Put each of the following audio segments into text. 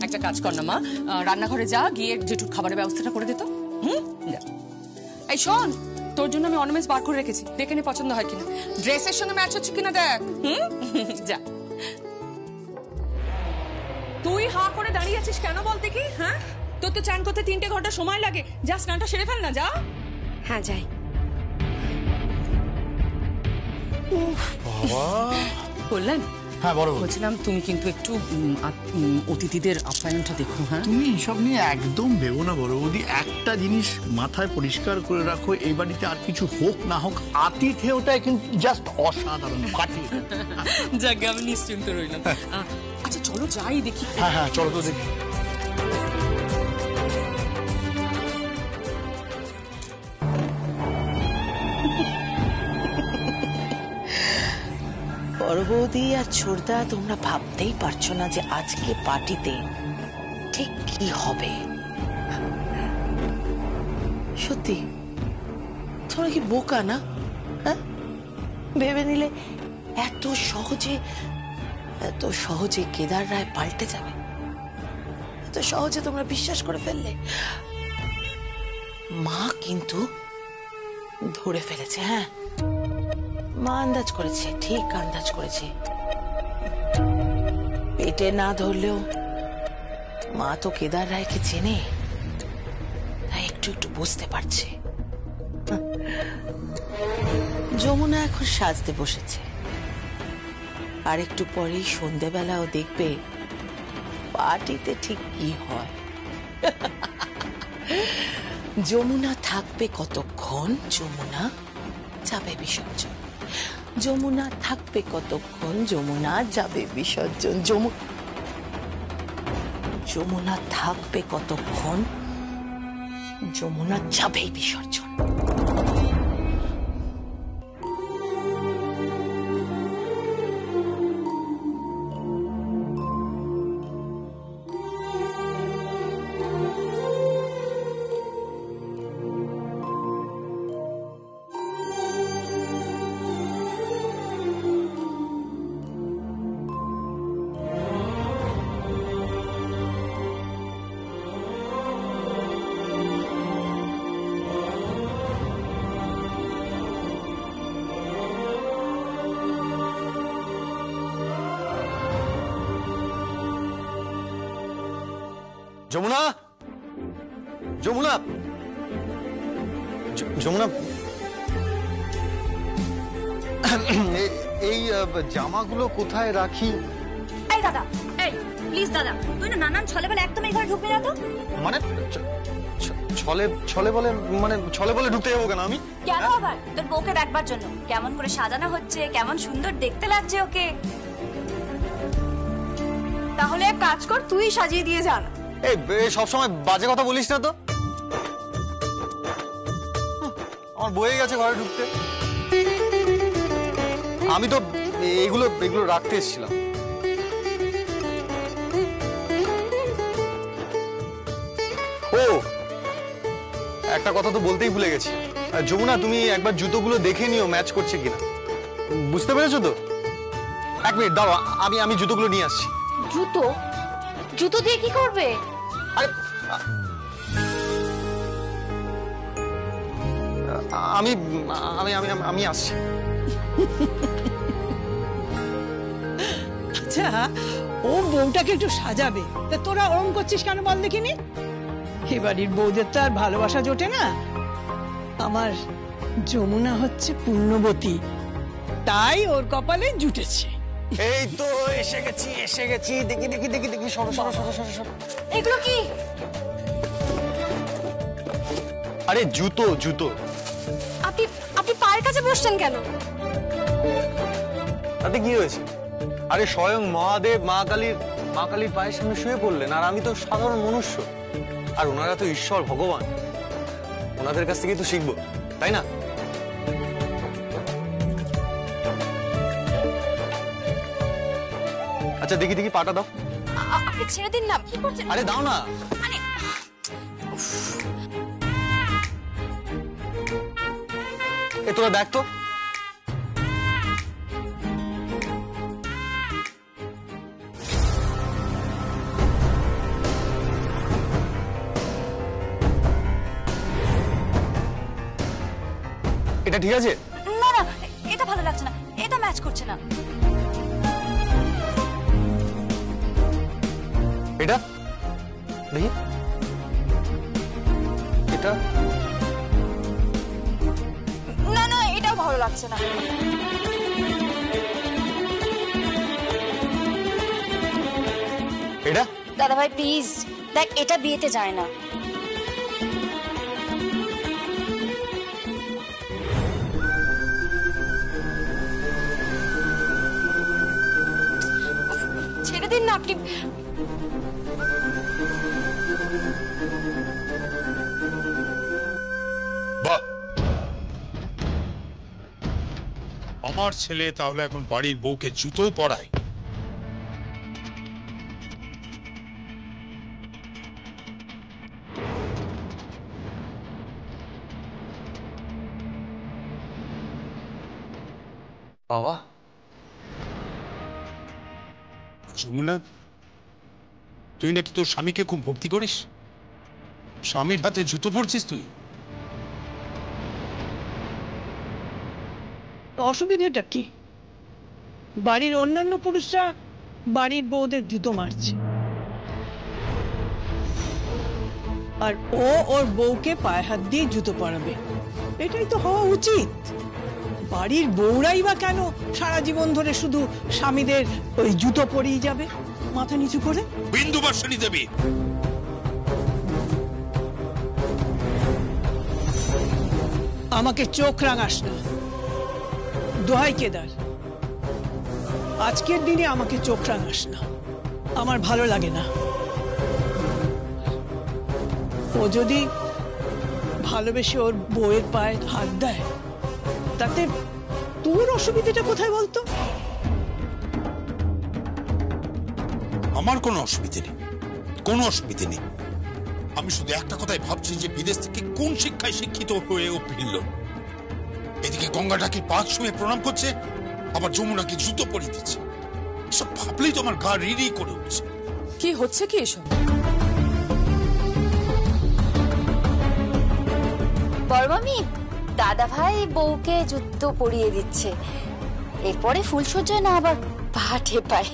একটা কাজ কর না মা, রান্নাঘরে যা, গিয়ে জেঠুর খাবারের ব্যবস্থাটা করে দে তো। যা। এই শোন, তোর জন্য আমি অর্নামেন্টস বার করে রেখেছি, দেখে নে পছন্দ হয় কিনা, ড্রেসের সঙ্গে ম্যাচ হচ্ছে কিনা দেখ। যা। তুই হা করে দাঁড়িয়ে আছিস কেন বলতে কি? হ্যাঁ, তোর তো চান করতে 3 ঘন্টা সময় লাগে, যা স্নানটা সেরে ফেল না, যা। হ্যাঁ যাই। বাবা বললেন? হ্যাঁ বড় বলছিলাম তুমি কিন্তু একটু অতিথিদের আপ্যায়নটা দেখো। হ্যাঁ, তুমি এসব নিয়ে একদম ভেবো না বড় বৌদি। একটা জিনিস মাথায় পরিষ্কার করে রাখো, এই বাড়িতে আর কিছু হোক না হোক, আতিথেয়টাই কিন্তু জাস্ট অসাধারণ। যাকে আমি নিশ্চিন্ত রইলাম। আচ্ছা চলো যাই দেখি। হ্যাঁ হ্যাঁ চলো তো দেখি। বড় বৌদি আর ছোটদা, তোমরা ভাবতেই পারছো না যে আজকে পার্টিতে ঠিক কি হবে। সত্যি তোমরা কি বোকা না? হ্যাঁ, ভেবে নিলে এত সহজে কেদার রায় পাল্টে যাবে, এত সহজে তোমরা বিশ্বাস করে ফেললে। মা কিন্তু ধরে ফেলেছে। হ্যাঁ, মা আন্দাজ করেছে, ঠিক আন্দাজ করেছে। পেটে না ধরলেও মা তো কেদার রায়কে চেনে, তাই একটু একটু বুঝতে পারছে। যমুনা এখন সাজতে বসেছে, আর একটু পরেই সন্ধ্যেবেলাও দেখবে পার্টিতে ঠিক কি হয়। যমুনা থাকবে কতক্ষণ, যমুনা যাবে বিসর্জন। যমুনা থাকবে কতক্ষণ, যমুনা যাবে বিসর্জন। যমুনা থাকবে কতক্ষণ, যমুনা যাবেই বিসর্জন। যমুনা, যমুনা, যমুনা, এই জামাগুলো কোথায় রাখি? এই দাদা, এই প্লিজ দাদা, তুই না নানান ছলে বলে একদম এই ঘরে ঢুকবি না তো। মানে ছলে বলে ঢুকতে যাবো কেন আমি? কেন আবার? তোর বউকে দেখবার জন্য কেমন করে সাজানো হচ্ছে, কেমন সুন্দর দেখতে লাগছে ওকে। তাহলে এক কাজ কর, তুই সাজিয়ে দিয়ে যা না। এই সবসময় বাজে কথা বলিস না তো। আমার বয়ে গেছে ঘরে ঢুকতে। আমি তো এগুলো রাখতে এসেছিলাম। ও একটা কথা তো বলতেই ভুলে গেছি, যমুনা তুমি একবার জুতোগুলো দেখে নিও ম্যাচ করছে কিনা। বুঝতে পেরেছো তো? 1 মিনিট দাও, আমি জুতোগুলো নিয়ে আসছি। জুতো দিয়ে কি করবে? আরে আমি আসছি। আচ্ছা, ও বউটাকে একটু সাজাবে, তা তোরা ওরম করছিস কেন বল দেখিনি? এ বাড়ির বউদের তো আর ভালোবাসা জোটে না। আমার যমুনা হচ্ছে পুণ্যবতী, তাই ওর কপালে জুটেছে। এই তো এসে গেছি। দেখি সরো। এগুলো কি? আরে জুতো। আপনি পায়ের কাছে বসছেন কেন? তাতে কি হয়েছে? আরে স্বয়ং মহাদেব মা কালীর পায়ের সামনে শুয়ে পড়লেন, আর আমি তো সাধারণ মনুষ্য, আর ওনারা তো ঈশ্বর ভগবান, ওনাদের কাছ থেকে তো শিখবো, তাই না? আচ্ছা দেখি পাটা দাও। আপনি ছেড়ে দিন না, কি করছেন? আরে দাও না। তোরা দেখ তো। এটা ঠিক আছে? না না, এটা ভালো লাগছে না, এটা ম্যাচ করছে না। এটা দেখি, এটা না না, এটাও ভালো লাগছে না। এটা দাদা ভাই প্লিজ দেখ, এটা বিয়েতে যায় না। ছেড়ে দিন না আপনি। বাহ, আমার ছেলে তাহলে এখন বাড়ির বউকে জুতো পরায়। বাবা, যমুনা, তুই নাকি তোর স্বামীকে খুব ভক্তি করিস? স্বামীর হাতে জুতো পরছিস তুই? অসুবিধাটা কি? বাড়ির অন্যান্য পুরুষরা বাড়ির বউদের জুতো মারছে, আর ও ওর বউকে পায়ে হাত দিয়ে জুতো পরাবে, এটাই তো হওয়া উচিত। বাড়ির বউরাই বা কেন সারা জীবন ধরে শুধু স্বামীদের ওই জুতো পরিয়ে যাবে মাথা নিচু করে? বিন্দুবাসনী দেবী, আমাকে চোখ রাঙাস না, দোহাই কেদার, আজকের দিনে আমাকে চোখ রাঙাস না, আমার ভালো লাগে না। ও যদি ভালোবেসে ওর বউয়ের পায়ে হাত দেয়, তাতে তোর অসুবিধাটা কোথায় বলতো? আমার কোনো অসুবিধে নেই, কোনো অসুবিধে নেই। আমি শুধু একটা কথাই ভাবছি যে বিদেশ থেকে কোন শিক্ষায় শিক্ষিত হয়ে ও ফিরল। এদিকে গঙ্গাটাকে পা ছুঁয়ে প্রণাম করছে, আবার যমুনাকে জুতো পরিয়ে দিচ্ছে। সব ভাবলেই তো আমার গা রিরি করে উঠছে। কি হচ্ছে কি এসব? বড়মামি, দাদা ভাই বউকে জুতো পরিয়ে দিচ্ছে, এরপরে ফুলসজ্জা না আবার পাঠে পায়।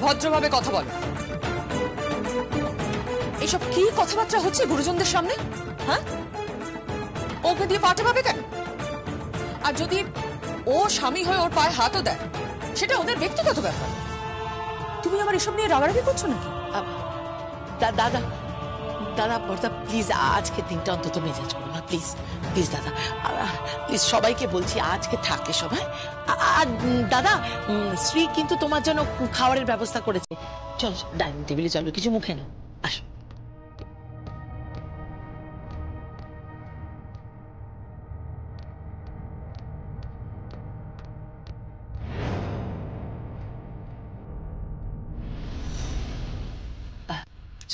ভদ্রভাবে কথা বলো। এসব কি কথাবার্তা হচ্ছে গুরুজনদের সামনে? হ্যাঁ, ওকে দিয়ে পাঠে পাবে কেন? আর যদি ও স্বামী হয়ে ওর পায়ে হাতও দেয়, সেটা ওদের ব্যক্তিগত ব্যাপার। তুমি আবার এসব নিয়ে রাগারাগি করছো নাকি? দাদা দাদা বর্দা, প্লিজ আজকে দিনটা অন্তত মেজাজ করো না, প্লিজ প্লিজ দাদা, প্লিজ সবাইকে বলছি আজকে থাকে সবাই। আর দাদা, শ্রী কিন্তু তোমার জন্য খাবারের ব্যবস্থা করেছে। চল ডাইনিং টেবিলে চলো, কিছু মুখে নাও, আসো।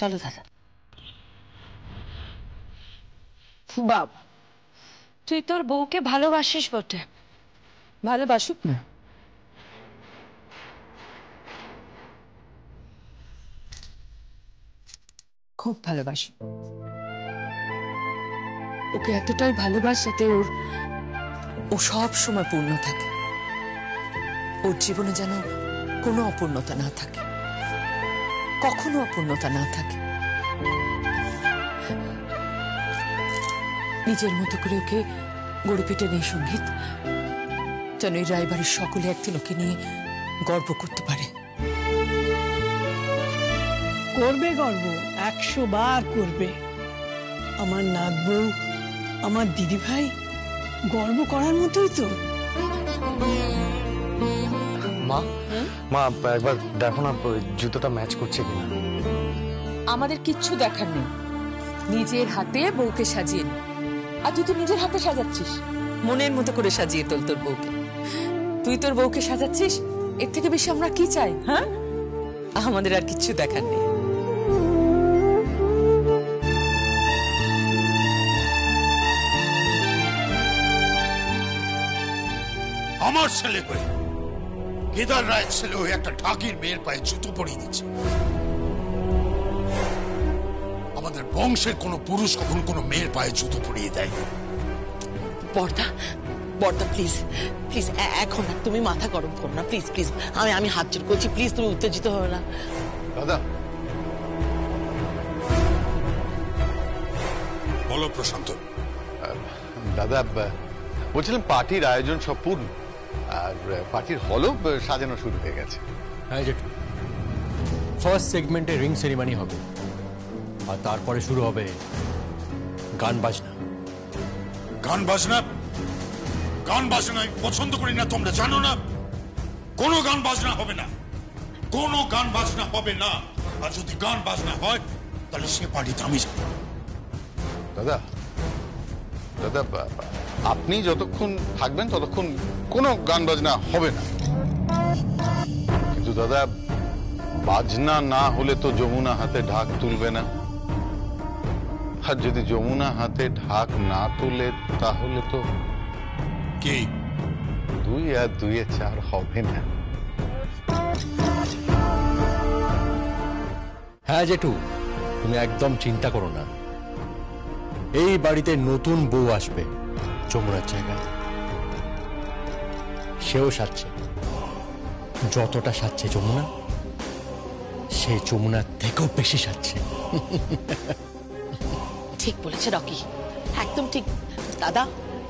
চলো দাদা। বাবা, তুই তোর বউকে ভালোবাসিস বটে। ভালোবাসুক না, খুব ভালোবাসি ওকে, এতটাই ভালোবাস যাতে ও সব সময় পূর্ণ থাকে। ওর জীবনে যেন কোনো অপূর্ণতা না থাকে, কখনো অপূর্ণতা না থাকে। নিজের মতো করে ওকে গড়ে পিটে নেই সঙ্গীত, যেন এই রায়বাড়ির সকলে একদিন ওকে নিয়ে গর্ব করতে পারে। করবে গর্ব, 100 বার করবে। আমার নাত বউ, আমার দিদি ভাই, গর্ব করার মতোই তো। মা, মা একবার দেখো না জুতোটা ম্যাচ করছে কিনা। আমাদের কিচ্ছু দেখার নেই, নিজের হাতে বউকে সাজিয়ে নে। আর তুই তো নিজের হাতে সাজাচ্ছিস, মনের মতো করে সাজিয়ে তোল তোর বউকে। তুই তোর বউকে সাজাচ্ছিস, এর থেকে বেশি আমরা কি চাই? হ্যাঁ, আমাদের আর কিচ্ছু দেখার নেই। আমার ছেলে হয়ে, কেদার রায়ের ছেলে হয়ে একটা ঢাকির মেয়ের পায়ে জুতো পরিয়ে দিচ্ছে। আমাদের বংশের কোনো পুরুষ কখন কোনো মেয়ের পায়ে জুতো পরিয়ে দেয়। বর্দা বর্দা প্লিজ প্লিজ এখন না, তুমি মাথা গরম করো না প্লিজ প্লিজ। আমি হাত জোর করছি, প্লিজ তুমি উত্তেজিত হবে না। দাদা বলো প্রশান্ত। দাদা বলছিলাম পার্টির আয়োজন সব পূর্ণ, আর পার্টির হলও সাজানো শুরু হয়ে গেছে। হ্যাঁ জেঠু, ফার্স্ট সেগমেন্টে রিং সেরিমনি হবে, আর তারপরে শুরু হবে গান বাজনা। গান বাজনা? গান বাজনা আমি পছন্দ করি না, তোমরা জানো না? কোনো গান বাজনা হবে না, কোনো গান বাজনা হবে না। আর যদি গান বাজনা হয় তাহলে সে পার্টিতে আমি যাব। দাদা দাদা আপনি যতক্ষণ থাকবেন ততক্ষণ কোনো গান বাজনা হবে না, কিন্তু দাদা বাজনা না হলে তো যমুনা হাতে ঢাক তুলবে না, আর যদি যমুনা হাতে ঢাক না তুলে তাহলে তো কি 2 আর 2 4 হবে না। হ্যাঁ জেঠু, তুমি একদম চিন্তা করো না, এই বাড়িতে নতুন বউ আসবে যমুনার জায়গায়। সেও সাজছে, যতটা সাজছে যমুনা, সে যমুনার থেকেও বেশি সাজছে। ঠিক বলেছে রকি, একদম ঠিক। দাদা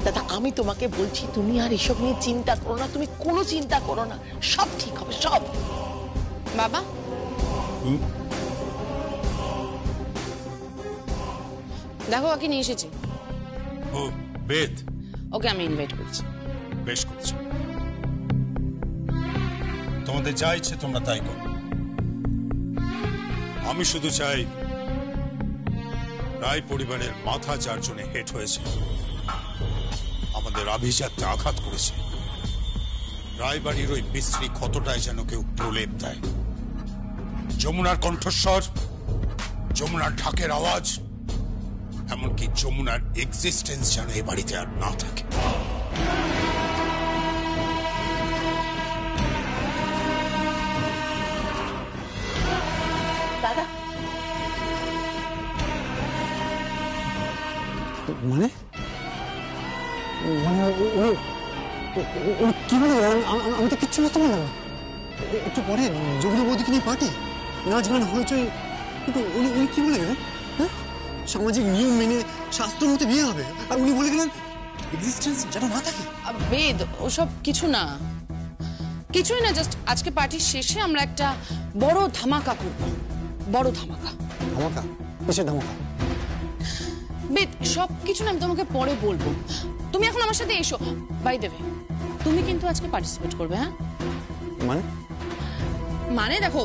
দাদা আমি তোমাকে বলছি, তুমি আর এসব নিয়ে চিন্তা করো না, তুমি কোনো চিন্তা করো না, সব ঠিক হবে সব। বাবা দেখো ওকে নিয়ে এসেছি। ও বেদ, ওকে আমি ইনভাইট করছি। বেশ করেছো, তোমাদের যা ইচ্ছে তোমরা তাই করো। আমি শুধু চাই রায় পরিবারের মাথা যার জন্য হেট হয়েছে, আমাদের আভিজাত্যে আঘাত করেছে, রায়বাড়ির ওই বিশ্রী ক্ষতটায় যেন কেউ প্রলেপ দেয়। যমুনার কণ্ঠস্বর, যমুনার ঢাকের আওয়াজ, এমনকি যমুনার এক্সিস্টেন্স যেন এ বাড়িতে আর না থাকে। দাদা মানে মানে কি বলে? আমি তো কিচ্ছু বুঝতে পারলাম না। একটু পরে যমুনা বৌদিকে নিয়ে পার্টি, নাচ গান হয়েছে, কিন্তু উনি কি বলে গেলেন? হ্যাঁ, সামাজিক নিয়ম মেনে শাস্ত্র মতে বিয়ে হবে, আর উনি বলে গেলেন এক্সিস্টেন্স যেন না থাকে। বেদ ওসব কিছু না, কিছুই না, জাস্ট আজকে পার্টির শেষে আমরা একটা বড় ধামাকা করব। বড় ধামাকা। ধামাকা? কিসের ধামাকা? বেদ সব কিছু না আমি তোমাকে পরে বলবো, তুমি এখন আমার সাথে এসো। বাই দেবে তুমি কিন্তু আজকে পার্টিসিপেট করবে। হ্যাঁ মানে? মানে দেখো,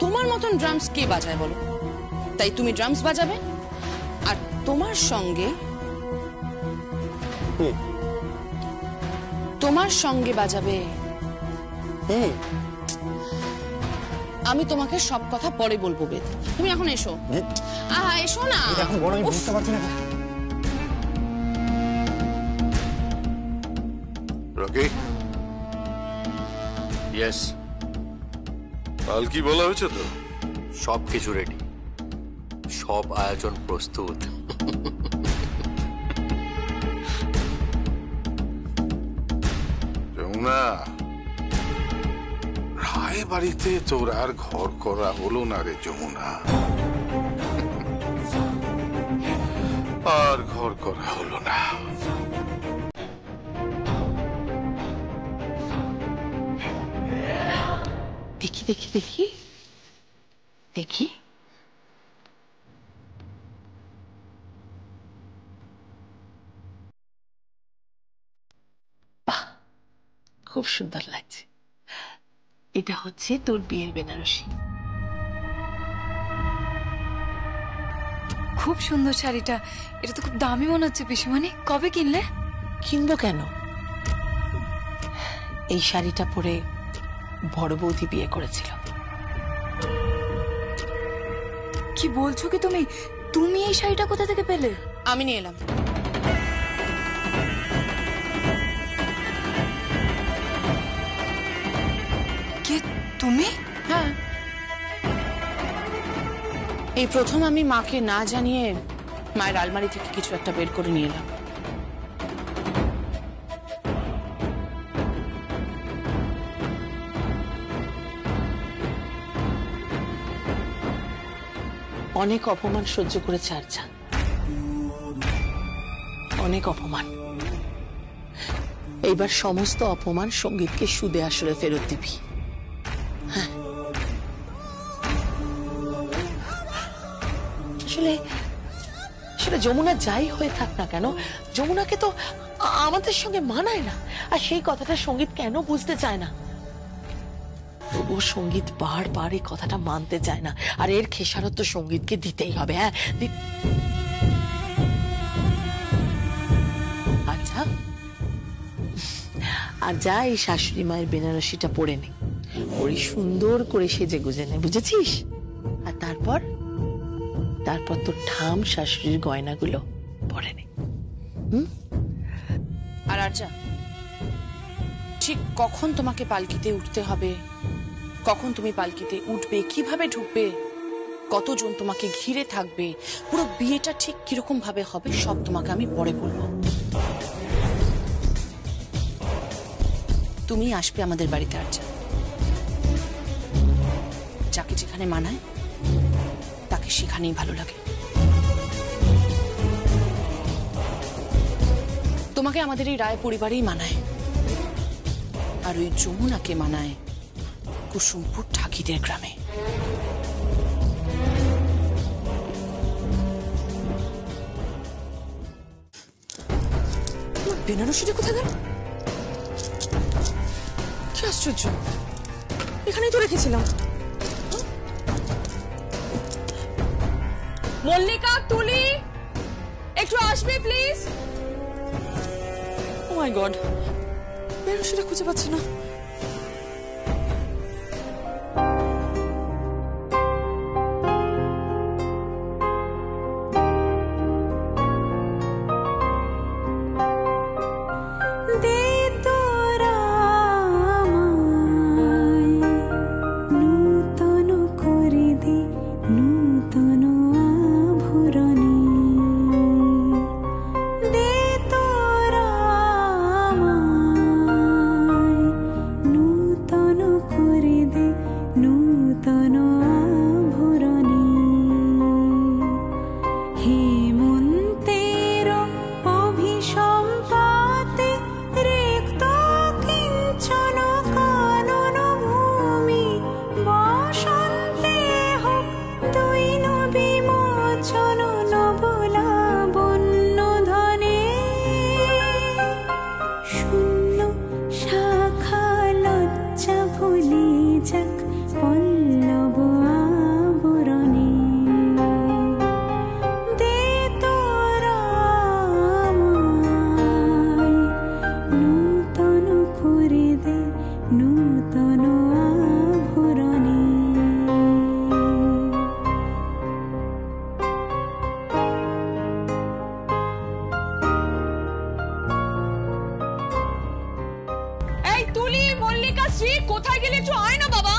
তোমার মতন ড্রামস কে বাজায় বলো? তাই তুমি ড্রামস বাজাবে, আর তোমার সঙ্গে বাজাবে। আমি তোমাকে সব কথা পরে বলবো বেদ, তুমি এখন এসো। এসো না। এখন বড় আমি বুঝতে পারছি না। রকি, ইয়েস, কাল কি বলা হয়েছে তো? সব কিছু রেডি, সব আয়োজন প্রস্তুত। যমুনা, রায় বাড়িতে তোর আর ঘর করা হলো না রে যমুনা, আর ঘর করা হলো না। দেখি দেখি দেখি দেখি, বাহ, খুব সুন্দর লাগছে। এটা হচ্ছে তোর বিয়ের বেনারসি। খুব সুন্দর শাড়িটা, এটা তো খুব দামি মনে হচ্ছে পিসিমণি। কবে কিনলে? কিনবো কেন, এই শাড়িটা পরে বড় বৌদি বিয়ে করেছিল। কি বলছো কি তুমি? তুমি এই শাড়িটা কোথা থেকে পেলে? আমি নিয়ে এলাম। কে তুমি? হ্যাঁ, এই প্রথম আমি মাকে না জানিয়ে মায়ের আলমারি থেকে কিছু একটা বের করে নিয়ে এলাম। অনেক অপমান সহ্য করেছে আরজা, অনেক অপমান। এইবার সমস্ত অপমান সঙ্গীতকে সুদে আসলে ফেরত দিবি। হ্যাঁ, আসলে আসলে যমুনা যাই হয়ে থাক না কেন, যমুনাকে তো আমাদের সঙ্গে মানায় না। আর সেই কথাটা সঙ্গীত কেন বুঝতে চায় না? তবুও সঙ্গীত বারবার এই কথাটা মানতে চায় না, আর এর খেসারত তো সঙ্গীতকে দিতেই হবে। হ্যাঁ, আচ্ছা আর যা এই শাশুড়ি মায়ের বেনারসিটা পরে নে, ওই সুন্দর করে সেজে গুজে নে, বুঝেছিস? আর তারপর তারপর তো ঠাম শাশুড়ির গয়নাগুলো পরে নে। আর আচ্ছা, ঠিক কখন তোমাকে পালকিতে উঠতে হবে, কখন তুমি পালকিতে উঠবে, কিভাবে ঢুকবে, কতজন তোমাকে ঘিরে থাকবে, পুরো বিয়েটা ঠিক কিরকম ভাবে হবে সব তোমাকে আমি পরে বলবো। তুমি আসবে আমাদের বাড়িতে আরজা, যাকে যেখানে মানায় তাকে সেখানেই ভালো লাগে। তোমাকে আমাদের এই রায় পরিবারেই মানায়, আর ওই যমুনাকে মানায় কুসুমপুর ঠাকিদের গ্রামে। বেনারসিটা কোথায় গেল? কি আশ্চর্য, এখানেই তো রেখেছিলাম। মল্লিকা, তুলি, একটু আসবে প্লিজ। ও মাই গড, বেনারসিটা খুঁজে পাচ্ছি না। কোথায় গেলে? একটু আয় না বাবা।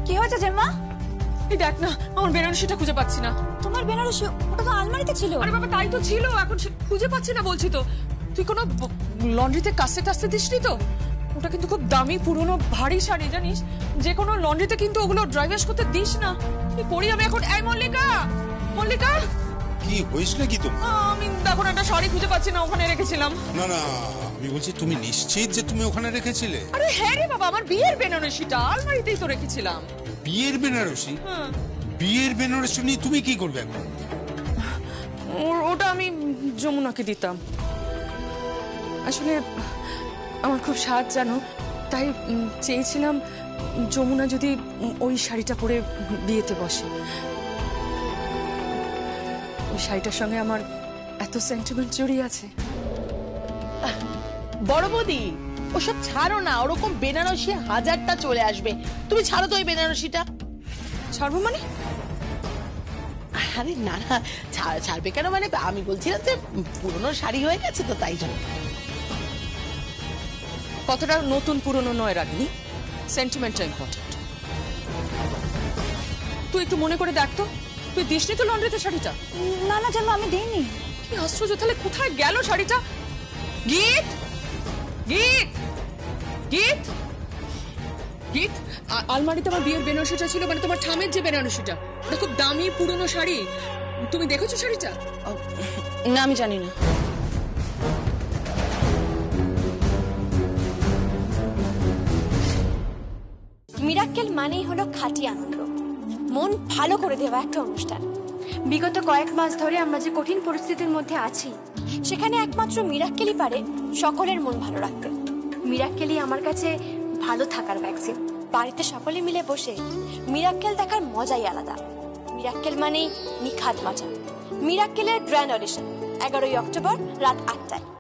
কি হয়েছে জেম্মা? এই দেখ না, আমার বেনারসিটা খুঁজে পাচ্ছি না। তোমার বেনারসি? ওটা তো আলমারিতে ছিল। আরে বাবা, তাই তো ছিল, এখন খুঁজে পাচ্ছি না বলছি তো। তুই কোনো লন্ড্রিতে কাস্তে টাস্তে দিসনি তো? ওটা কিন্তু খুব দামি পুরনো ভারী শাড়ি, জানিস? যে কোনো লন্ড্রিতে কিন্তু ওগুলো ড্রাই ওয়াশ করতে দিস না। কি করি আমি এখন? এই মল্লিকা, মল্লিকা, কি হয়েছিল কি তোমার? আমি দেখো একটা শাড়ি খুঁজে পাচ্ছি না, ওখানে রেখেছিলাম। না না, আমি বলছি তুমি নিশ্চিত যে তুমি ওখানে রেখেছিলে? আরে হ্যাঁ রে বাবা, আমার বিয়ের বেনারসিটা আলমারিতেই তো রেখেছিলাম। বিয়ের বেনারসি? হ্যাঁ। বিয়ের বেনারসি নিয়ে তুমি কি করবে এখন? ওটা আমি যমুনাকে দিতাম। আসলে আমার খুব স্বাদ জানো, তাই চেয়েছিলাম যমুনা যদি ওই শাড়িটা পরে বিয়েতে বসে। ওই শাড়িটার সঙ্গে আমার এত সেন্টিমেন্ট জড়িয়ে আছে। বড় বৌদি, ওসব ছাড়ো না, ওরকম বেনারসি হাজারটা চলে আসবে। তুমি ছাড়ো তো ওই বেনারসিটা। ছাড়বো মানে? আরে না না, ছাড়বে কেন মানে? আমি বলছিলাম যে পুরনো শাড়ি হয়ে গেছে তো, তাই জন্য। কতটা নতুন পুরনো নয় রাগিনী, সেন্টিমেন্টটা ইম্পর্টেন্ট। তুই একটু মনে করে দেখ তো, তুই দিসনি তো লন্ড্রিতে শাড়িটা? না না জানো, আমি দেইনি। কি আশ্চর্য, তাহলে কোথায় গেল শাড়িটা? গীত, গীত, গীত, গীত, আলমারিতে আমার বিয়ের বেনারসিটা ছিল, মানে তোমার ঠামের যে বেনারসিটা, ওটা খুব দামি পুরনো শাড়ি। তুমি দেখেছো শাড়িটা? না, আমি জানি না। মিরাক্কেল মানেই হলো খাঁটি আনন্দ, মন ভালো করে দেওয়া একটা অনুষ্ঠান। বিগত কয়েক মাস ধরে আমরা যে কঠিন পরিস্থিতির মধ্যে আছি, সেখানে একমাত্র মিরাক্কেলই পারে সকলের মন ভালো রাখতে। মিরাক্কেলই আমার কাছে ভালো থাকার ভ্যাকসিন। বাড়িতে সকলে মিলে বসে মিরাক্কেল দেখার মজাই আলাদা। মিরাক্কেল মানেই নিখাদ মজা। মিরাক্কেলের গ্র্যান্ড অডিশন 11ই অক্টোবর রাত 8টায়।